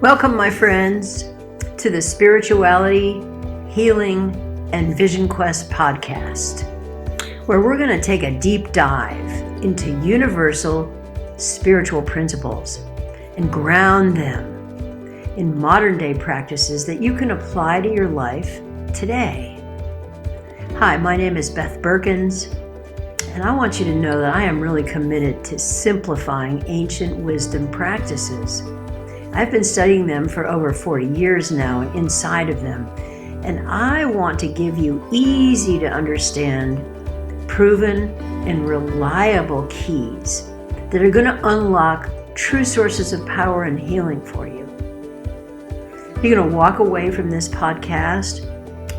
Welcome, my friends, to the Spirituality, Healing, and Vision Quest podcast, where we're going to take a deep dive into universal spiritual principles and ground them in modern day practices that you can apply to your life today. Hi, my name is Beth Berkins, and I want you to know that I am really committed to simplifying ancient wisdom practices. I've been studying them for over 40 years now and inside of them, and I want to give you easy to understand, proven, and reliable keys that are going to unlock true sources of power and healing for you. You're going to walk away from this podcast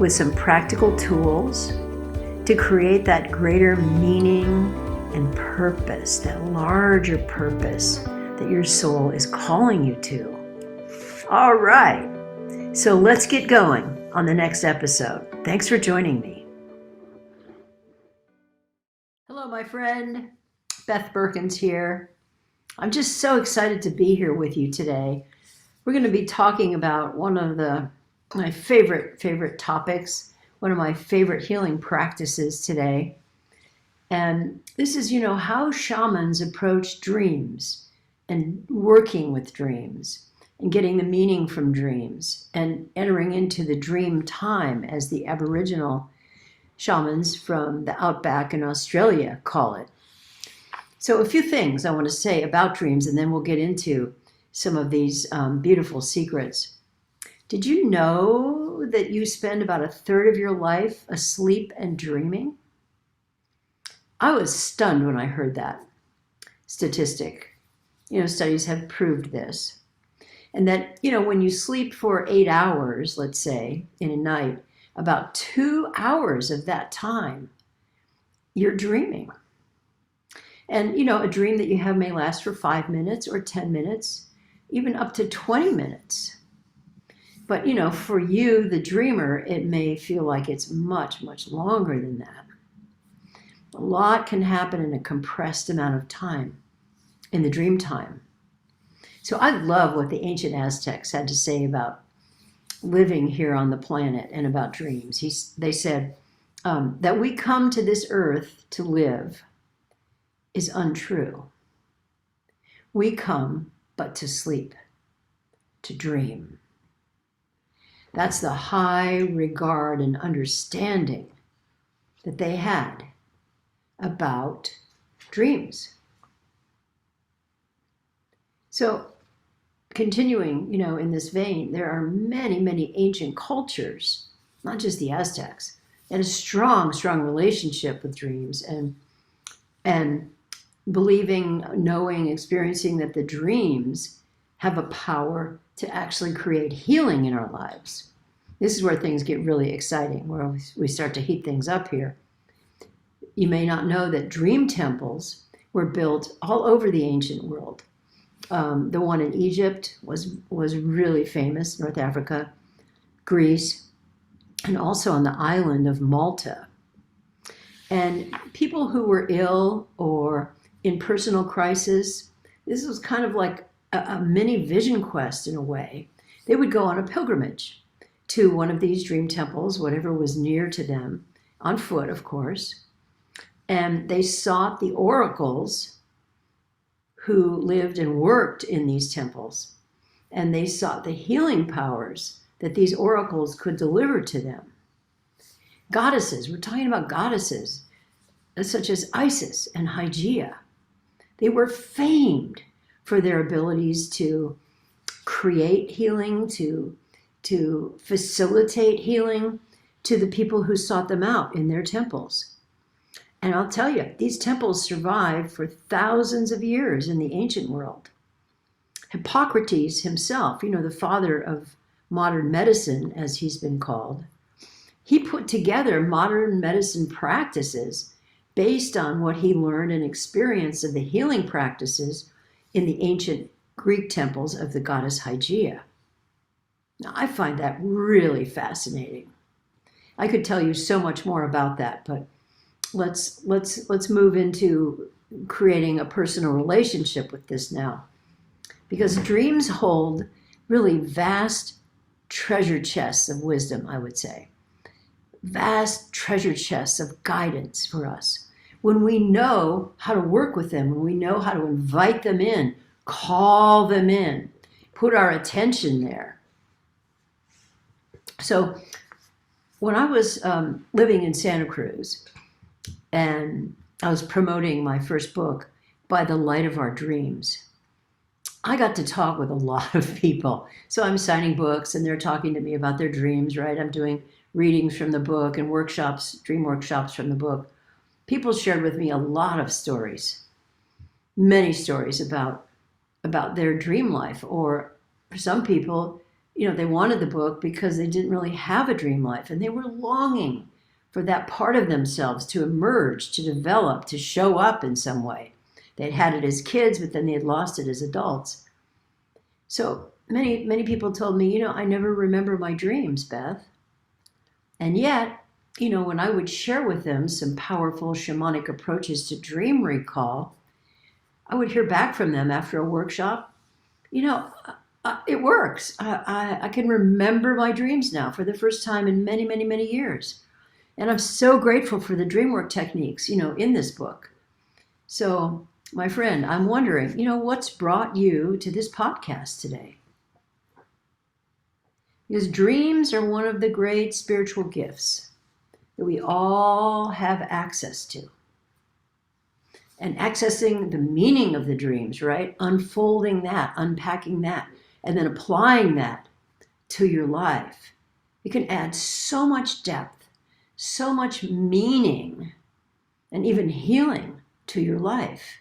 with some practical tools to create that greater meaning and purpose, that larger purpose that your soul is calling you to. All right, so let's get going on the next episode. Thanks for joining me. Hello, my friend. Beth Berkins here. I'm just so excited to be here with you today. We're going to be talking about one of my favorite topics, one of my favorite healing practices today. And this is, how shamans approach dreams and working with dreams and getting the meaning from dreams and entering into the dream time, as the Aboriginal shamans from the outback in Australia call it. So a few things I want to say about dreams, and then we'll get into some of these beautiful secrets. Did you know that you spend about a third of your life asleep and dreaming? I was stunned when I heard that statistic. Studies have proved this. And that, when you sleep for 8 hours, let's say, in a night, about 2 hours of that time, you're dreaming. And, a dream that you have may last for 5 minutes or 10 minutes, even up to 20 minutes. But, for you, the dreamer, it may feel like it's much, much longer than that. A lot can happen in a compressed amount of time, in the dream time. So I love what the ancient Aztecs had to say about living here on the planet and about dreams. They said that we come to this earth to live is untrue. We come but to sleep, to dream. That's the high regard and understanding that they had about dreams. So continuing, in this vein, there are many, many ancient cultures, not just the Aztecs, that had a strong, strong relationship with dreams and believing, knowing, experiencing that the dreams have a power to actually create healing in our lives. This is where things get really exciting, where we start to heat things up here. You may not know that dream temples were built all over the ancient world. The one in Egypt was really famous, North Africa, Greece, and also on the island of Malta. And people who were ill or in personal crisis, this was kind of like a mini vision quest in a way. They would go on a pilgrimage to one of these dream temples, whatever was near to them, on foot, of course. And they sought the oracles who lived and worked in these temples. And they sought the healing powers that these oracles could deliver to them. Goddesses, we're talking about goddesses, such as Isis and Hygeia. They were famed for their abilities to create healing, to facilitate healing to the people who sought them out in their temples. And I'll tell you, these temples survived for thousands of years in the ancient world. Hippocrates himself, the father of modern medicine, as he's been called, he put together modern medicine practices based on what he learned and experienced of the healing practices in the ancient Greek temples of the goddess Hygeia. Now, I find that really fascinating. I could tell you so much more about that, but let's move into creating a personal relationship with this now, because dreams hold really vast treasure chests of wisdom, I would say. Vast treasure chests of guidance for us. When we know how to work with them, when we know how to invite them in, call them in, put our attention there. So when I was living in Santa Cruz and I was promoting my first book, By the Light of Our Dreams, I got to talk with a lot of people. So I'm signing books and they're talking to me about their dreams, right? I'm doing readings from the book and workshops, dream workshops from the book. People shared with me a lot of stories, many stories about their dream life. Or for some people, they wanted the book because they didn't really have a dream life and they were longing for that part of themselves to emerge, to develop, to show up in some way. They'd had it as kids, but then they had lost it as adults. So many people told me, I never remember my dreams, Beth. And yet, when I would share with them some powerful shamanic approaches to dream recall, I would hear back from them after a workshop, it works. I can remember my dreams now for the first time in many, many, many years. And I'm so grateful for the dream work techniques, in this book. So, my friend, I'm wondering, what's brought you to this podcast today? Because dreams are one of the great spiritual gifts that we all have access to. And accessing the meaning of the dreams, right? Unfolding that, unpacking that, and then applying that to your life. It can add so much depth, so much meaning, and even healing to your life.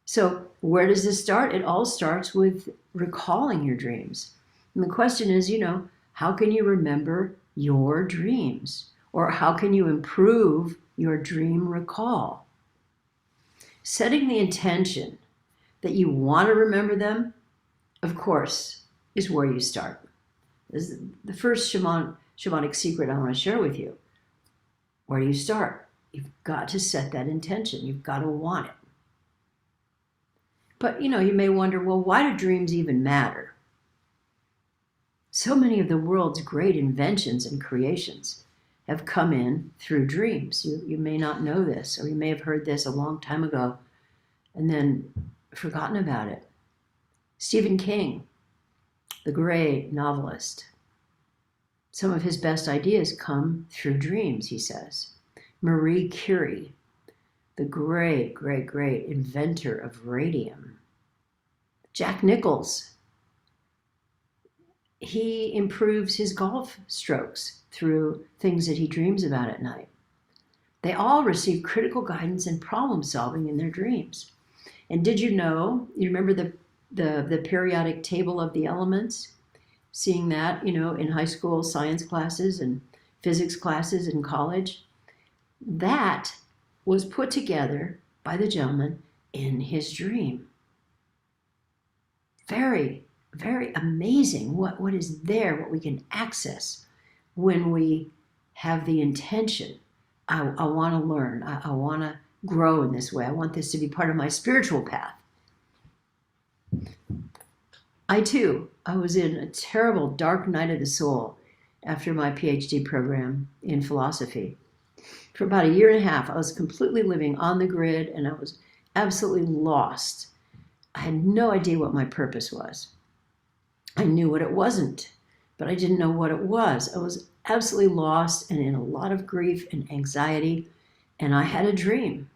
So where does this start? It all starts with recalling your dreams. And the question is, how can you remember your dreams? Or how can you improve your dream recall? Setting the intention that you want to remember them, of course, is where you start. This is the first shamanic secret I want to share with you. Where do you start? You've got to set that intention. You've got to want it. But, you may wonder, well, why do dreams even matter? So many of the world's great inventions and creations have come in through dreams. You may not know this, or you may have heard this a long time ago and then forgotten about it. Stephen King, the great novelist, some of his best ideas come through dreams, he says. Marie Curie, the great, great, great inventor of radium. Jack Nicklaus, he improves his golf strokes through things that he dreams about at night. They all receive critical guidance and problem solving in their dreams. And did you know, you remember the periodic table of the elements? Seeing that, in high school science classes and physics classes in college? That was put together by the gentleman in his dream. Very, very amazing what is there, what we can access when we have the intention. I want to learn. I want to grow in this way. I want this to be part of my spiritual path. I was in a terrible dark night of the soul after my PhD program in philosophy. For about a year and a half, I was completely living on the grid and I was absolutely lost. I had no idea what my purpose was. I knew what it wasn't, but I didn't know what it was. I was absolutely lost and in a lot of grief and anxiety, and I had a dream.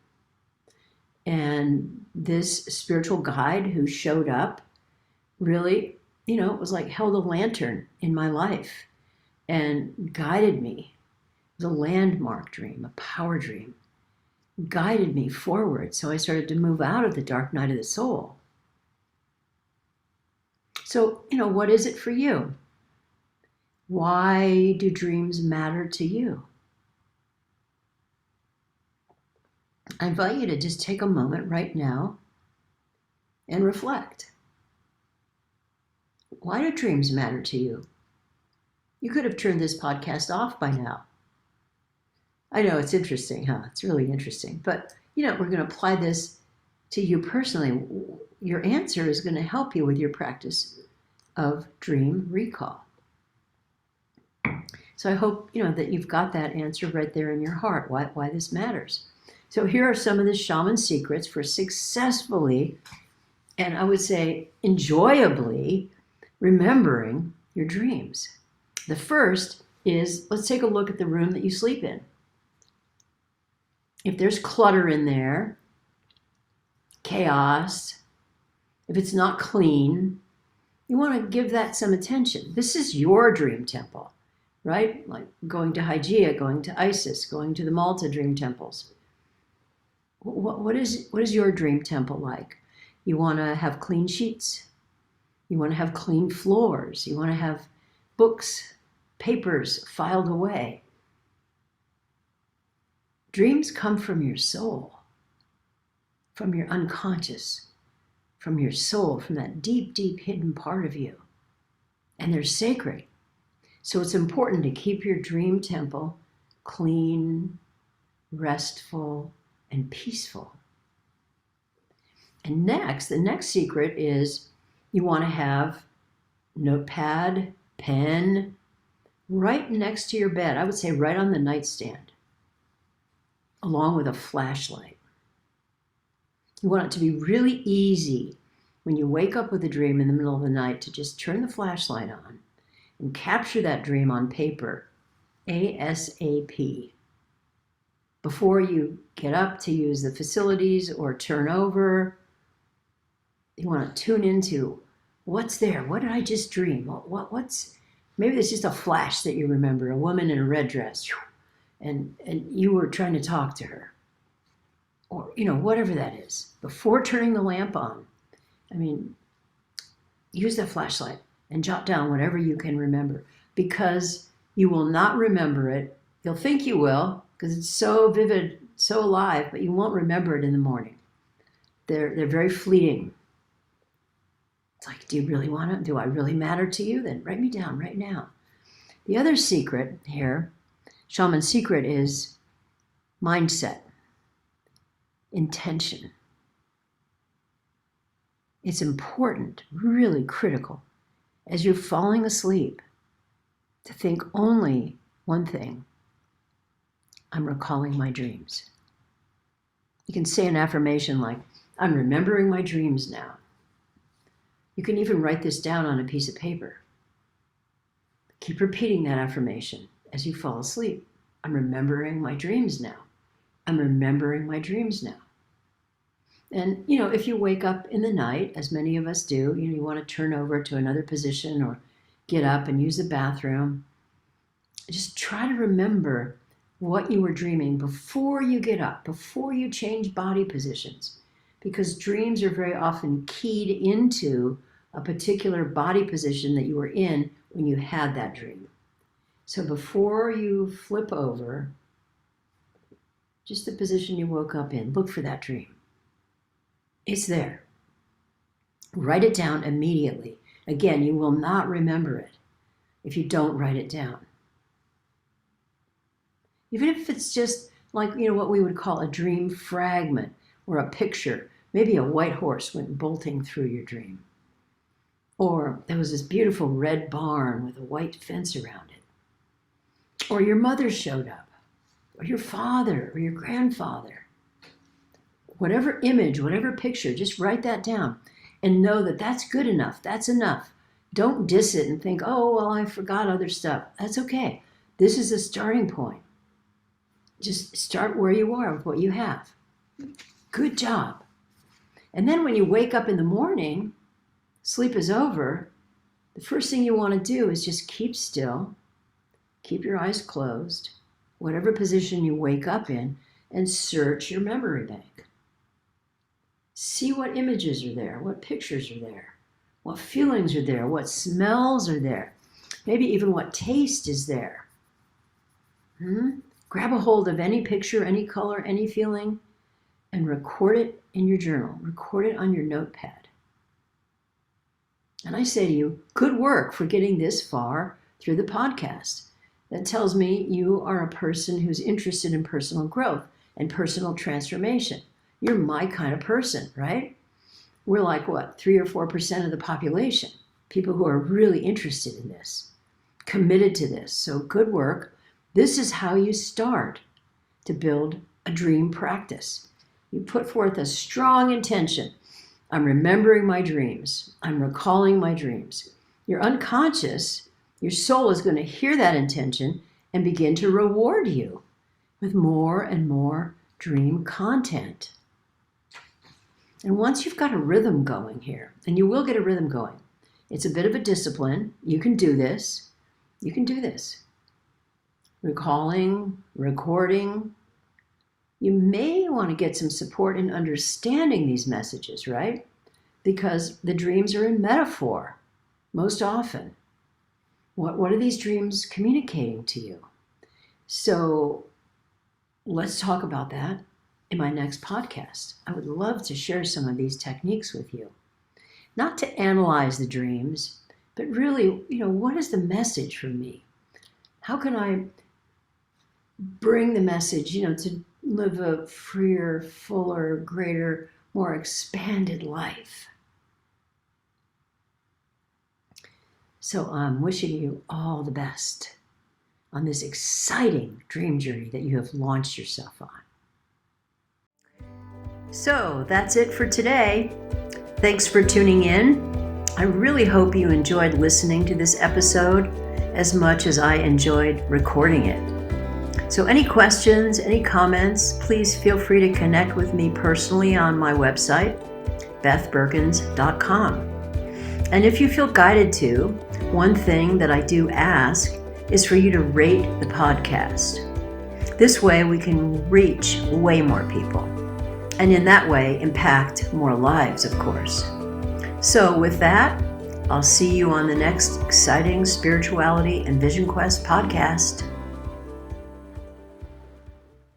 And this spiritual guide who showed up really, it was like held a lantern in my life and guided me. It was a landmark dream, a power dream, guided me forward. So I started to move out of the dark night of the soul. So, what is it for you? Why do dreams matter to you? I invite you to just take a moment right now and reflect. Why do dreams matter to you? You could have turned this podcast off by now. I know it's interesting, huh? It's really interesting. But, we're going to apply this to you personally. Your answer is going to help you with your practice of dream recall. So I hope, that you've got that answer right there in your heart, why this matters. So here are some of the shaman secrets for successfully, and I would say enjoyably, remembering your dreams. The first is, let's take a look at the room that you sleep in. If there's clutter in there, chaos, if it's not clean, you want to give that some attention. This is your dream temple, right? Like going to Hygeia, going to Isis, going to the Malta dream temples. What is your dream temple like? You want to have clean sheets. You want to have clean floors. You want to have books, papers filed away. Dreams come from your soul, from your unconscious, from your soul, from that deep, deep hidden part of you. And they're sacred. So it's important to keep your dream temple clean, restful, and peaceful. And the next secret is you want to have notepad, pen, right next to your bed. I would say right on the nightstand, along with a flashlight. You want it to be really easy when you wake up with a dream in the middle of the night to just turn the flashlight on and capture that dream on paper ASAP. Before you get up to use the facilities or turn over, you want to tune into what's there. What did I just dream? Maybe it's just a flash that you remember, a woman in a red dress, and you were trying to talk to her. Or, whatever that is. Before turning the lamp on, use that flashlight and jot down whatever you can remember, because you will not remember it. You'll think you will, because it's so vivid, so alive, but you won't remember it in the morning. They're very fleeting. It's like, do you really want to? Do I really matter to you? Then write me down right now. The other secret here, shaman secret, is mindset, intention. It's important, really critical, as you're falling asleep, to think only one thing: I'm recalling my dreams. You can say an affirmation like, I'm remembering my dreams now. You can even write this down on a piece of paper. Keep repeating that affirmation as you fall asleep. I'm remembering my dreams now. I'm remembering my dreams now. And, if you wake up in the night, as many of us do, you want to turn over to another position or get up and use the bathroom, just try to remember what you were dreaming before you get up, before you change body positions, because dreams are very often keyed into a particular body position that you were in when you had that dream. So before you flip over, just the position you woke up in, look for that dream. It's there. Write it down immediately. Again, you will not remember it if you don't write it down. Even if it's just like, what we would call a dream fragment or a picture. Maybe a white horse went bolting through your dream. Or there was this beautiful red barn with a white fence around it. Or your mother showed up. Or your father or your grandfather. Whatever image, whatever picture, just write that down and know that that's good enough. That's enough. Don't diss it and think, oh, well, I forgot other stuff. That's okay. This is a starting point. Just start where you are with what you have. Good job. And then when you wake up in the morning, sleep is over, the first thing you want to do is just keep still, keep your eyes closed, whatever position you wake up in, and search your memory bank. See what images are there, what pictures are there, what feelings are there, what smells are there, maybe even what taste is there. Grab a hold of any picture, any color, any feeling, and record it in your journal. Record it on your notepad. And I say to you, good work for getting this far through the podcast. That tells me you are a person who's interested in personal growth and personal transformation. You're my kind of person, right? We're like, 3 or 4% of the population. people who are really interested in this, committed to this. So good work. This is how you start to build a dream practice. You put forth a strong intention. I'm remembering my dreams. I'm recalling my dreams. Your unconscious, your soul is going to hear that intention and begin to reward you with more and more dream content. And once you've got a rhythm going here, and you will get a rhythm going, it's a bit of a discipline. You can do this. You can do this. Recalling, recording. You may want to get some support in understanding these messages, right? Because the dreams are in metaphor most often. What are these dreams communicating to you? So let's talk about that in my next podcast. I would love to share some of these techniques with you. Not to analyze the dreams, but really, what is the message for me? How can I bring the message, to live a freer, fuller, greater, more expanded life? So I'm wishing you all the best on this exciting dream journey that you have launched yourself on. So that's it for today. Thanks for tuning in. I really hope you enjoyed listening to this episode as much as I enjoyed recording it. So any questions, any comments, please feel free to connect with me personally on my website, bethberkins.com. And if you feel guided to, one thing that I do ask is for you to rate the podcast. This way we can reach way more people, and in that way impact more lives, of course. So with that, I'll see you on the next exciting Spirituality and Vision Quest podcast.